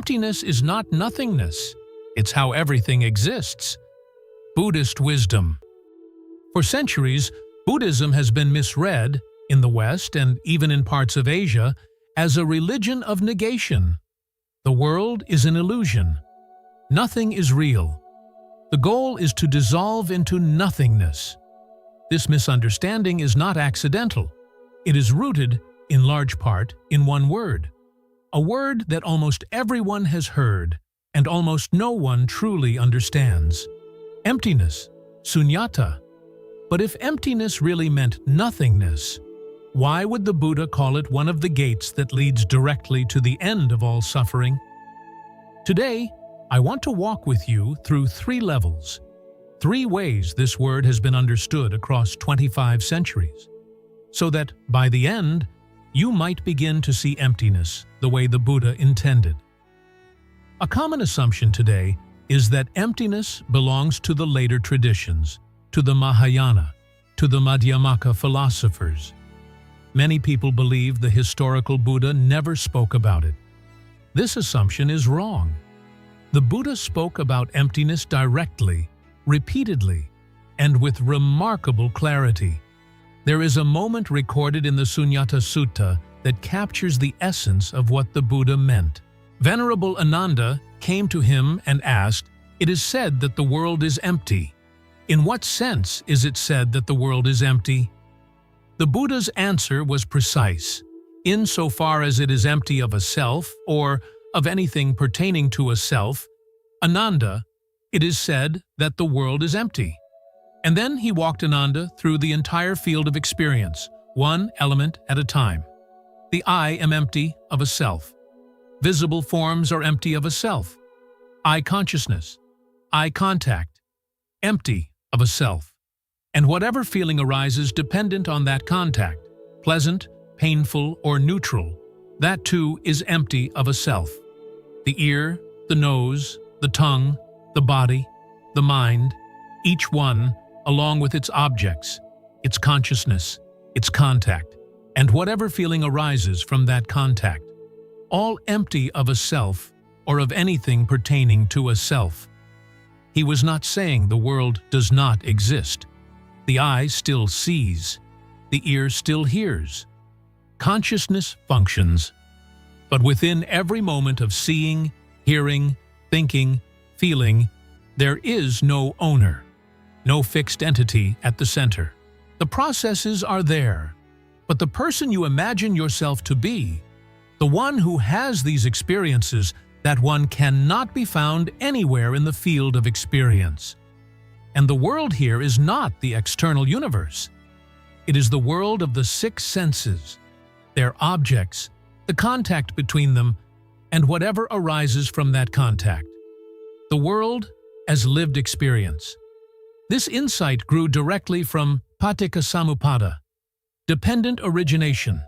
Emptiness is not nothingness. It's how everything exists. Buddhist wisdom. For centuries, Buddhism has been misread, in the West and even in parts of Asia, as a religion of negation. The world is an illusion. Nothing is real. The goal is to dissolve into nothingness. This misunderstanding is not accidental. It is rooted, in large part, in one word. A word that almost everyone has heard, and almost no one truly understands. Emptiness, Sunyata. But if emptiness really meant nothingness, why would the Buddha call it one of the gates that leads directly to the end of all suffering? Today, I want to walk with you through 3 levels, 3 ways this word has been understood across 25 centuries, so that, by the end, you might begin to see emptiness the way the Buddha intended. A common assumption today is that emptiness belongs to the later traditions, to the Mahayana, to the Madhyamaka philosophers. Many people believe the historical Buddha never spoke about it. This assumption is wrong. The Buddha spoke about emptiness directly, repeatedly, and with remarkable clarity. There is a moment recorded in the Śūnyatā Sutta that captures the essence of what the Buddha meant. Venerable Ananda came to him and asked, "It is said that the world is empty. In what sense is it said that the world is empty?" The Buddha's answer was precise. Insofar as it is empty of a self, or of anything pertaining to a self, Ananda, it is said that the world is empty. And then he walked Ananda through the entire field of experience, one element at a time. The I am empty of a self. Visible forms are empty of a self. I consciousness, eye contact, empty of a self. And whatever feeling arises dependent on that contact, pleasant, painful, or neutral, that too is empty of a self. The ear, the nose, the tongue, the body, the mind, each one, along with its objects, its consciousness, its contact, and whatever feeling arises from that contact, all empty of a self or of anything pertaining to a self. He was not saying the world does not exist. The eye still sees. The ear still hears. Consciousness functions. But within every moment of seeing, hearing, thinking, feeling, there is no owner, no fixed entity at the center. The processes are there, but the person you imagine yourself to be, the one who has these experiences, that one cannot be found anywhere in the field of experience. And the world here is not the external universe. It is the world of the 6 senses, their objects, the contact between them, and whatever arises from that contact. The world as lived experience. This insight grew directly from Paticcasamuppada, dependent origination.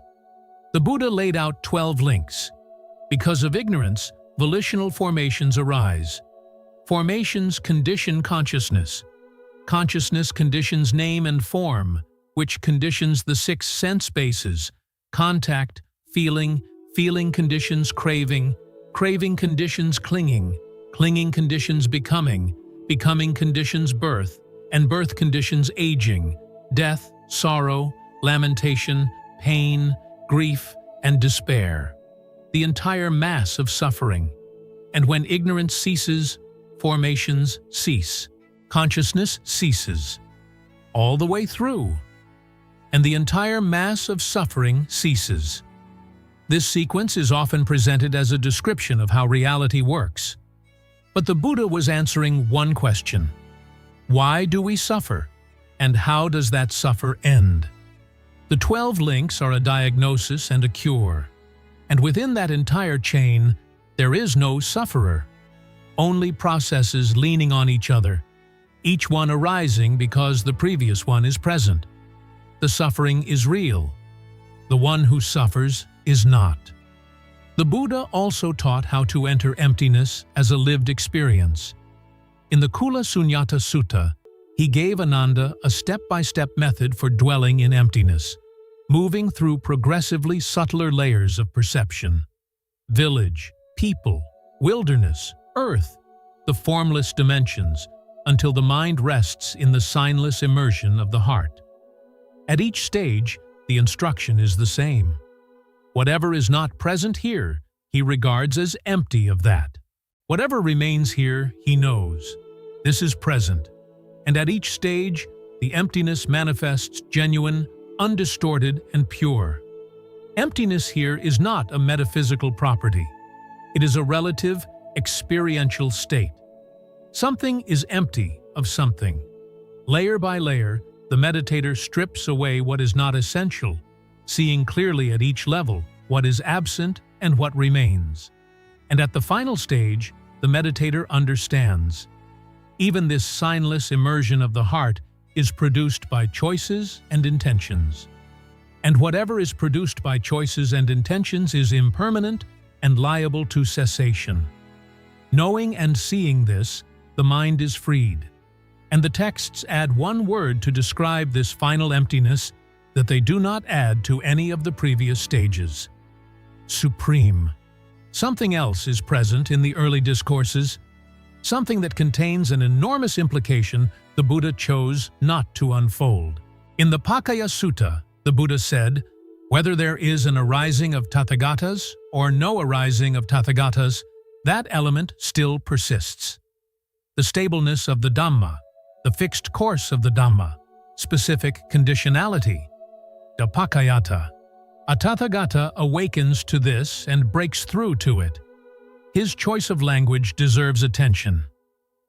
The Buddha laid out 12 links. Because of ignorance, volitional formations arise. Formations condition consciousness. Consciousness conditions name and form, which conditions the 6 sense bases: contact, feeling, feeling conditions craving, craving conditions clinging, clinging conditions becoming, becoming conditions birth, and birth conditions aging, death, sorrow, lamentation, pain, grief, and despair. The entire mass of suffering. And when ignorance ceases, formations cease. Consciousness ceases. All the way through. And the entire mass of suffering ceases. This sequence is often presented as a description of how reality works. But the Buddha was answering one question. Why do we suffer? And how does that suffer end? The 12 links are a diagnosis and a cure. And within that entire chain, there is no sufferer. Only processes leaning on each other, each one arising because the previous one is present. The suffering is real. The one who suffers is not. The Buddha also taught how to enter emptiness as a lived experience. In the Kula Sunyata Sutta, he gave Ananda a step-by-step method for dwelling in emptiness, moving through progressively subtler layers of perception. Village, people, wilderness, earth, the formless dimensions, until the mind rests in the signless immersion of the heart. At each stage, the instruction is the same. Whatever is not present here, he regards as empty of that. Whatever remains here, he knows. This is present. And at each stage, the emptiness manifests genuine, undistorted, and pure. Emptiness here is not a metaphysical property. It is a relative, experiential state. Something is empty of something. Layer by layer, the meditator strips away what is not essential, seeing clearly at each level what is absent and what remains. And at the final stage, the meditator understands. Even this signless immersion of the heart is produced by choices and intentions. And whatever is produced by choices and intentions is impermanent and liable to cessation. Knowing and seeing this, the mind is freed. And the texts add one word to describe this final emptiness that they do not add to any of the previous stages. Supreme. Something else is present in the early discourses, something that contains an enormous implication the Buddha chose not to unfold. In the Pakaya Sutta, the Buddha said, whether there is an arising of Tathagatas or no arising of Tathagatas, that element still persists. The stableness of the Dhamma, the fixed course of the Dhamma, specific conditionality, Dapakayata. A Tathagata awakens to this and breaks through to it. His choice of language deserves attention.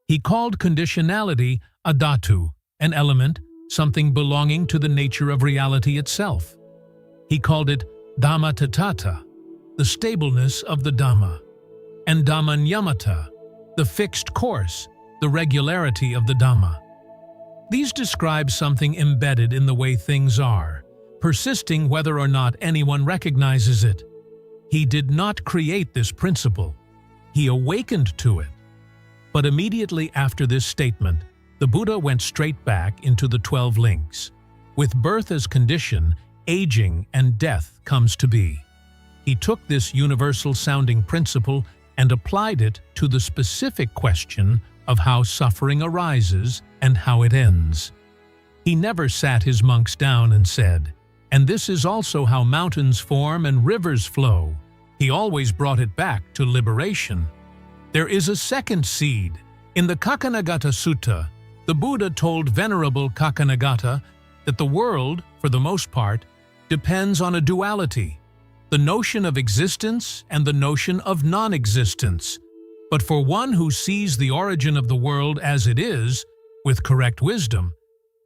He called conditionality a dhatu, an element, something belonging to the nature of reality itself. He called it Dhammatatthata, the stableness of the Dhamma, and Dhammanyamata, the fixed course, the regularity of the Dhamma. These describe something embedded in the way things are, persisting whether or not anyone recognizes it. He did not create this principle. He awakened to it. But immediately after this statement, the Buddha went straight back into the 12 links. With birth as condition, aging and death comes to be. He took this universal-sounding principle and applied it to the specific question of how suffering arises and how it ends. He never sat his monks down and said, "And this is also how mountains form and rivers flow." He always brought it back to liberation. There is a second seed. In the Kakanagata Sutta, the Buddha told Venerable Kakanagata that the world, for the most part, depends on a duality, the notion of existence and the notion of non-existence. But for one who sees the origin of the world as it is, with correct wisdom,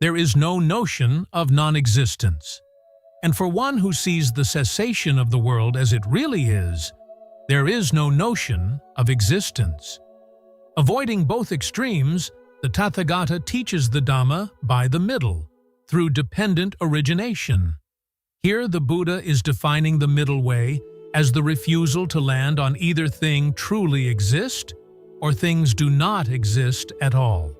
there is no notion of non-existence. And for one who sees the cessation of the world as it really is, there is no notion of existence. Avoiding both extremes, the Tathagata teaches the Dhamma by the middle, through dependent origination. Here the Buddha is defining the middle way as the refusal to land on either thing truly exist or things do not exist at all.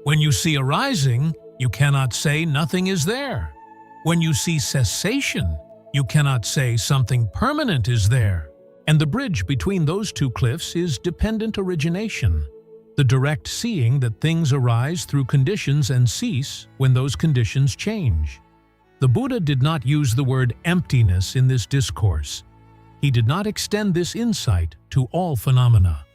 When you see arising, you cannot say nothing is there. When you see cessation, you cannot say something permanent is there. And the bridge between those two cliffs is dependent origination, the direct seeing that things arise through conditions and cease when those conditions change. The Buddha did not use the word emptiness in this discourse. He did not extend this insight to all phenomena.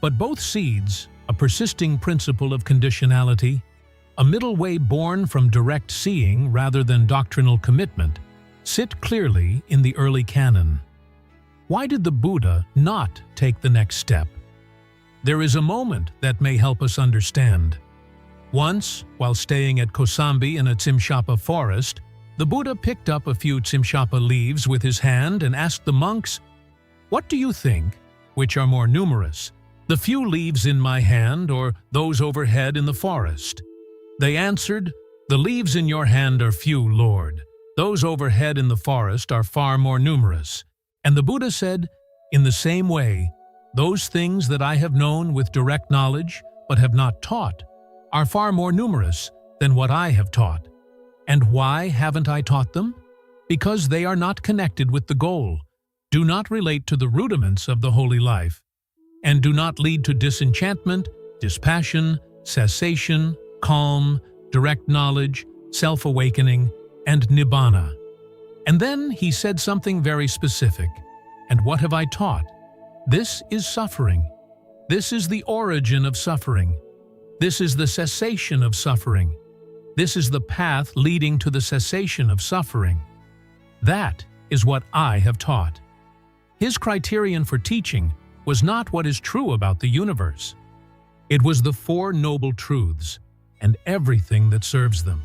But both seeds, a persisting principle of conditionality, a middle way born from direct seeing rather than doctrinal commitment, sit clearly in the early canon. Why did the Buddha not take the next step? There is a moment that may help us understand. Once, while staying at Kosambi in a Tsimsapa forest, the Buddha picked up a few Tsimsapa leaves with his hand and asked the monks, "What do you think? Which are more numerous, the few leaves in my hand or those overhead in the forest?" They answered, "The leaves in your hand are few, Lord. Those overhead in the forest are far more numerous." And the Buddha said, "In the same way, those things that I have known with direct knowledge but have not taught are far more numerous than what I have taught. And why haven't I taught them? Because they are not connected with the goal, do not relate to the rudiments of the holy life, and do not lead to disenchantment, dispassion, cessation, calm, direct knowledge, self-awakening, and nibbana. And then he said something very specific. And what have I taught? This is suffering. This is the origin of suffering. This is the cessation of suffering. This is the path leading to the cessation of suffering. That is what I have taught. His criterion for teaching was not what is true about the universe. It was the Four Noble Truths and everything that serves them.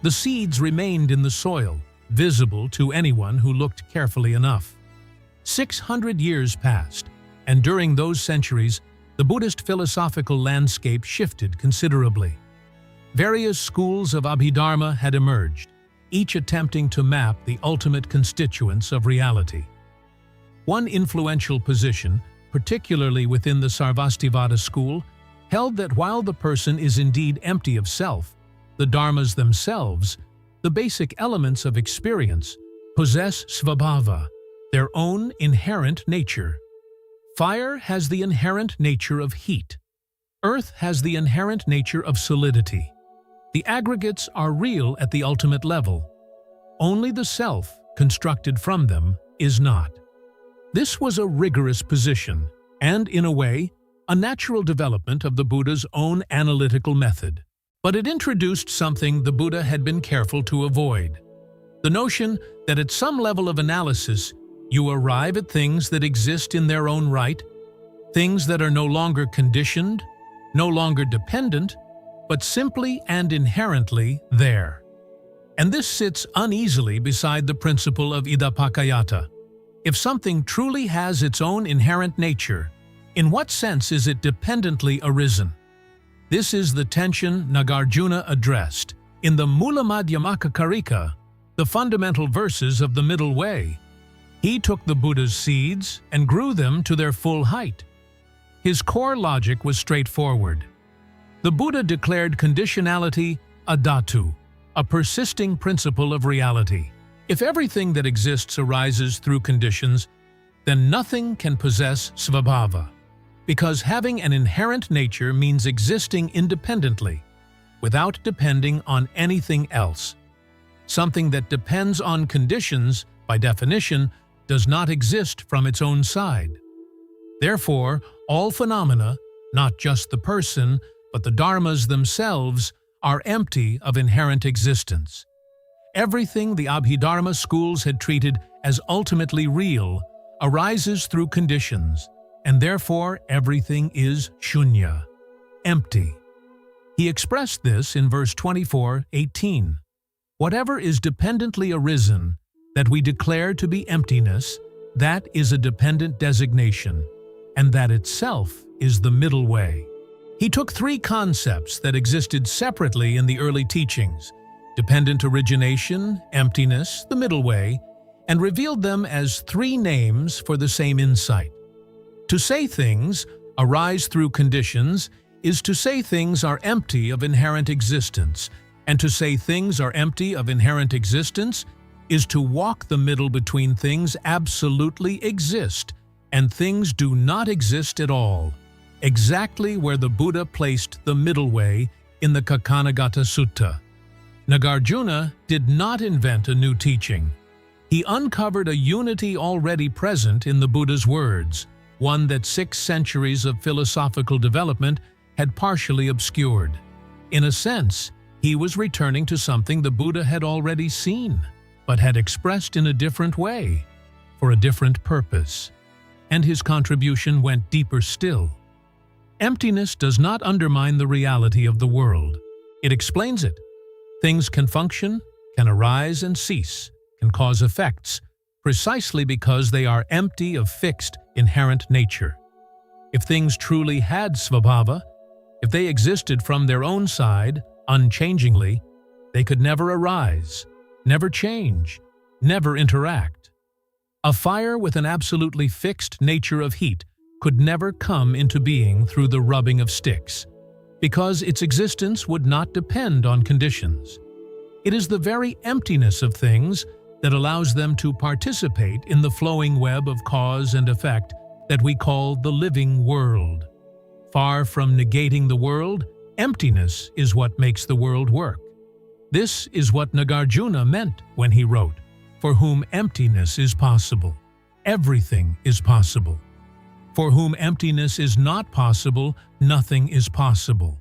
The seeds remained in the soil, visible to anyone who looked carefully enough. 600 years passed, and during those centuries, the Buddhist philosophical landscape shifted considerably. Various schools of Abhidharma had emerged, each attempting to map the ultimate constituents of reality. One influential position, particularly within the Sarvastivada school, held that while the person is indeed empty of self, the dharmas themselves, the basic elements of experience, possess svabhava, their own inherent nature. Fire has the inherent nature of heat. Earth has the inherent nature of solidity. The aggregates are real at the ultimate level. Only the self, constructed from them, is not. This was a rigorous position, and, in a way, a natural development of the Buddha's own analytical method. But it introduced something the Buddha had been careful to avoid: the notion that at some level of analysis, you arrive at things that exist in their own right, things that are no longer conditioned, no longer dependent, but simply and inherently there. And this sits uneasily beside the principle of idappaccayata. If something truly has its own inherent nature, in what sense is it dependently arisen? This is the tension Nagarjuna addressed in the Mula Madhyamaka Karika, the fundamental verses of the Middle Way. He took the Buddha's seeds and grew them to their full height. His core logic was straightforward. The Buddha declared conditionality a dhatu, a persisting principle of reality. If everything that exists arises through conditions, then nothing can possess svabhava, because having an inherent nature means existing independently, without depending on anything else. Something that depends on conditions, by definition, does not exist from its own side. Therefore, all phenomena, not just the person, but the dharmas themselves, are empty of inherent existence. Everything the Abhidharma schools had treated as ultimately real arises through conditions, and therefore everything is shunya, empty. He expressed this in verse 24:18. Whatever is dependently arisen, that we declare to be emptiness, that is a dependent designation, and that itself is the middle way. He took three concepts that existed separately in the early teachings: dependent origination, emptiness, the middle way, and revealed them as three names for the same insight. To say things arise through conditions is to say things are empty of inherent existence, and to say things are empty of inherent existence is to walk the middle between things absolutely exist and things do not exist at all, exactly where the Buddha placed the middle way in the Kaccanagotta Sutta. Nagarjuna did not invent a new teaching. He uncovered a unity already present in the Buddha's words, one that 6 centuries of philosophical development had partially obscured. In a sense, he was returning to something the Buddha had already seen, but had expressed in a different way, for a different purpose. And his contribution went deeper still. Emptiness does not undermine the reality of the world. It explains it. Things can function, can arise and cease, can cause effects, precisely because they are empty of fixed, inherent nature. If things truly had svabhava, if they existed from their own side, unchangingly, they could never arise, never change, never interact. A fire with an absolutely fixed nature of heat could never come into being through the rubbing of sticks, because its existence would not depend on conditions. It is the very emptiness of things that allows them to participate in the flowing web of cause and effect that we call the living world. Far from negating the world, emptiness is what makes the world work. This is what Nagarjuna meant when he wrote, "For whom emptiness is possible, everything is possible. For whom emptiness is not possible, nothing is possible."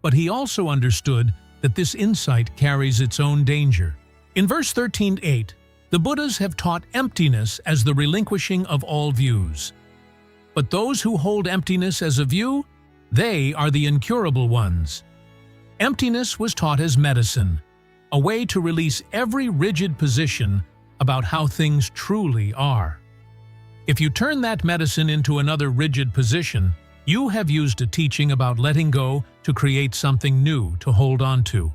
But he also understood that this insight carries its own danger. In verse 13:8, the Buddhas have taught emptiness as the relinquishing of all views. But those who hold emptiness as a view, they are the incurable ones. Emptiness was taught as medicine, a way to release every rigid position about how things truly are. If you turn that medicine into another rigid position, you have used a teaching about letting go to create something new to hold on to.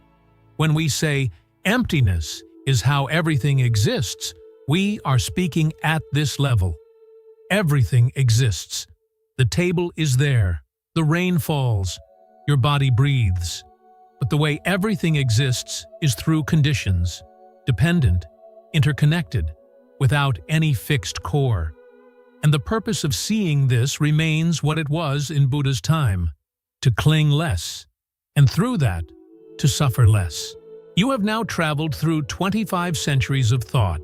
When we say, emptiness is how everything exists, we are speaking at this level. Everything exists. The table is there. The rain falls. Your body breathes. But the way everything exists is through conditions, dependent, interconnected, without any fixed core. And the purpose of seeing this remains what it was in Buddha's time, to cling less, and through that, to suffer less. You have now traveled through 25 centuries of thought.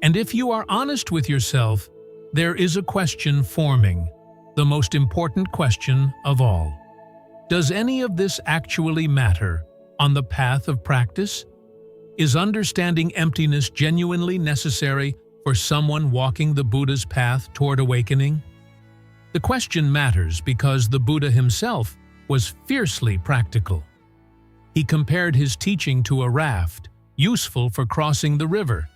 And if you are honest with yourself, there is a question forming, the most important question of all. Does any of this actually matter on the path of practice? Is understanding emptiness genuinely necessary for someone walking the Buddha's path toward awakening? The question matters because the Buddha himself was fiercely practical. He compared his teaching to a raft, useful for crossing the river,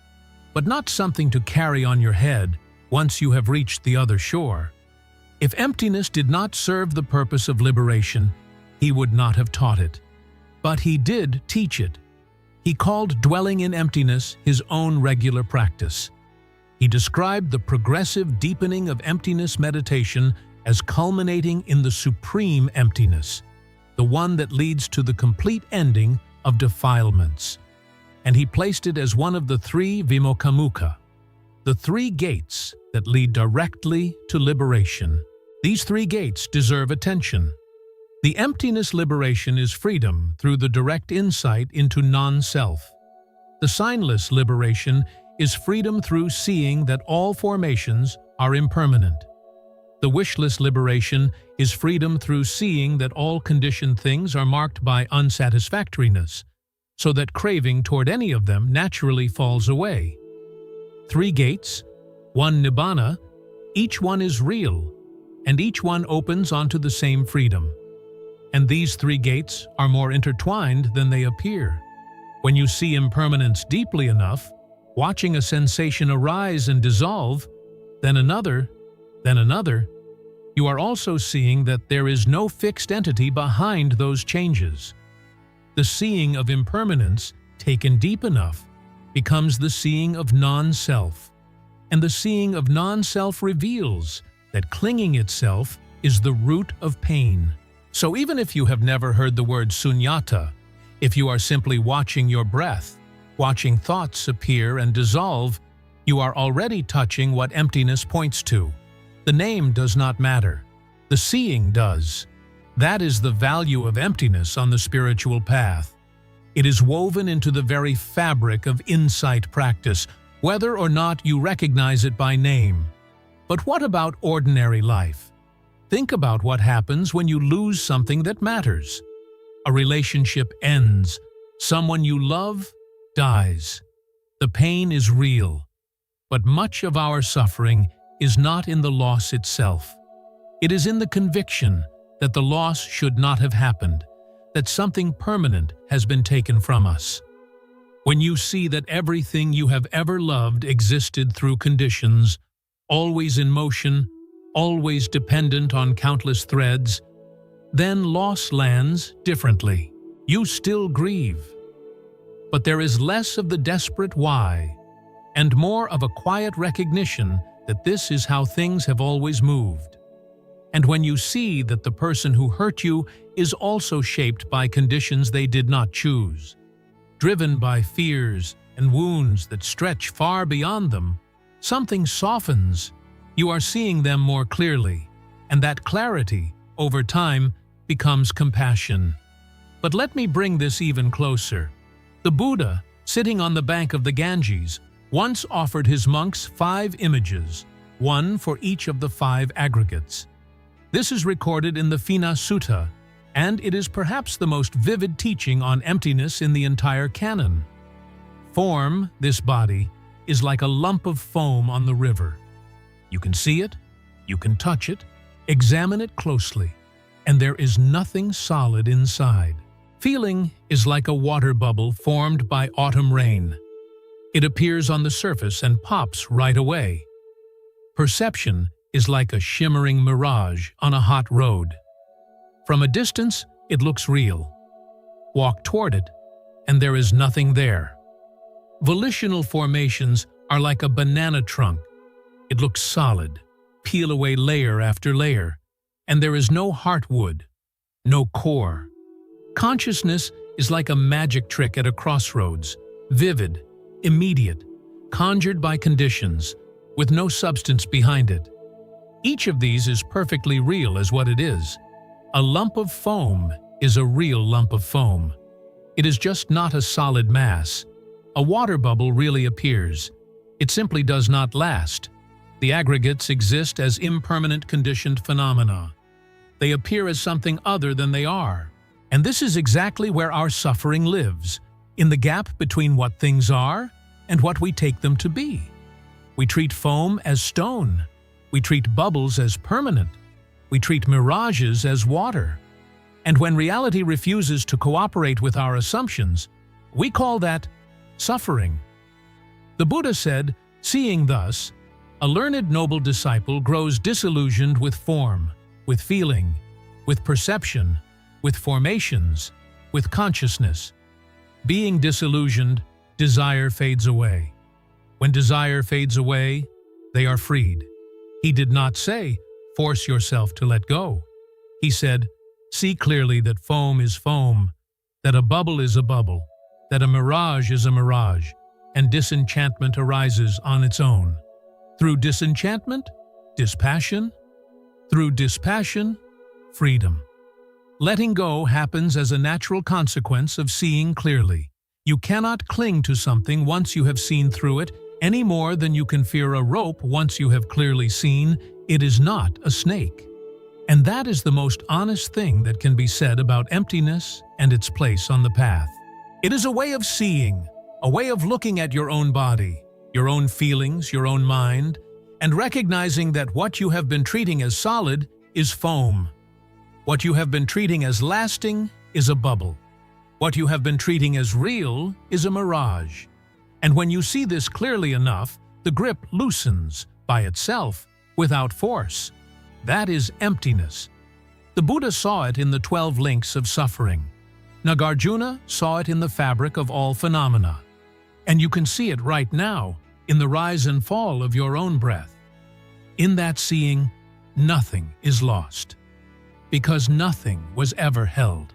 but not something to carry on your head once you have reached the other shore. If emptiness did not serve the purpose of liberation, he would not have taught it. But he did teach it. He called dwelling in emptiness his own regular practice. He described the progressive deepening of emptiness meditation as culminating in the supreme emptiness, the one that leads to the complete ending of defilements. And he placed it as one of the three vimokkhamukha, the three gates that lead directly to liberation. These three gates deserve attention. The emptiness liberation is freedom through the direct insight into non-self. The signless liberation is freedom through seeing that all formations are impermanent. The wishless liberation is freedom through seeing that all conditioned things are marked by unsatisfactoriness, so that craving toward any of them naturally falls away. Three gates, one nibbana, each one is real, and each one opens onto the same freedom. And these three gates are more intertwined than they appear. When you see impermanence deeply enough, watching a sensation arise and dissolve, then another, you are also seeing that there is no fixed entity behind those changes. The seeing of impermanence, taken deep enough, becomes the seeing of non-self. And the seeing of non-self reveals that clinging itself is the root of pain. So even if you have never heard the word Sunyata, if you are simply watching your breath, watching thoughts appear and dissolve, you are already touching what emptiness points to. The name does not matter. The seeing does. That is the value of emptiness on the spiritual path. It is woven into the very fabric of insight practice, whether or not you recognize it by name. But what about ordinary life? Think about what happens when you lose something that matters. A relationship ends. Someone you love dies. The pain is real. But much of our suffering is not in the loss itself. It is in the conviction that the loss should not have happened, that something permanent has been taken from us. When you see that everything you have ever loved existed through conditions, always in motion, always dependent on countless threads, then loss lands differently. You still grieve. But there is less of the desperate why, and more of a quiet recognition that this is how things have always moved. And when you see that the person who hurt you is also shaped by conditions they did not choose, driven by fears and wounds that stretch far beyond them, something softens You are seeing them more clearly, and that clarity, over time, becomes compassion. But let me bring this even closer. The Buddha, sitting on the bank of the Ganges, once offered his monks 5 images, one for each of the 5 aggregates. This is recorded in the Sutta, and it is perhaps the most vivid teaching on emptiness in the entire canon. Form, this body, is like a lump of foam on the river. You can see it, you can touch it, examine it closely, and there is nothing solid inside. Feeling is like a water bubble formed by autumn rain. It appears on the surface and pops right away. Perception is like a shimmering mirage on a hot road. From a distance, it looks real. Walk toward it, and there is nothing there. Volitional formations are like a banana trunk. It looks solid. Peel away layer after layer, and there is no heartwood, no core. Consciousness is like a magic trick at a crossroads, vivid, immediate, conjured by conditions, with no substance behind it. Each of these is perfectly real as what it is. A lump of foam is a real lump of foam. It is just not a solid mass. A water bubble really appears. It simply does not last. The aggregates exist as impermanent conditioned phenomena. They appear as something other than they are. And this is exactly where our suffering lives, in the gap between what things are and what we take them to be. We treat foam as stone. We treat bubbles as permanent. We treat mirages as water. And when reality refuses to cooperate with our assumptions, we call that suffering. The Buddha said, seeing thus, a learned noble disciple grows disillusioned with form, with feeling, with perception, with formations, with consciousness. Being disillusioned, desire fades away. When desire fades away, they are freed. He did not say, force yourself to let go. He said, see clearly that foam is foam, that a bubble is a bubble, that a mirage is a mirage, and disenchantment arises on its own. Through disenchantment, dispassion. Through dispassion, freedom. Letting go happens as a natural consequence of seeing clearly. You cannot cling to something once you have seen through it, any more than you can fear a rope once you have clearly seen it is not a snake. And that is the most honest thing that can be said about emptiness and its place on the path. It is a way of seeing, a way of looking at your own body, your own feelings, your own mind, and recognizing that what you have been treating as solid is foam. What you have been treating as lasting is a bubble. What you have been treating as real is a mirage. And when you see this clearly enough, the grip loosens by itself, without force. That is emptiness. The Buddha saw it in the 12 links of suffering. Nagarjuna saw it in the fabric of all phenomena. And you can see it right now in the rise and fall of your own breath. In that seeing, nothing is lost, because nothing was ever held.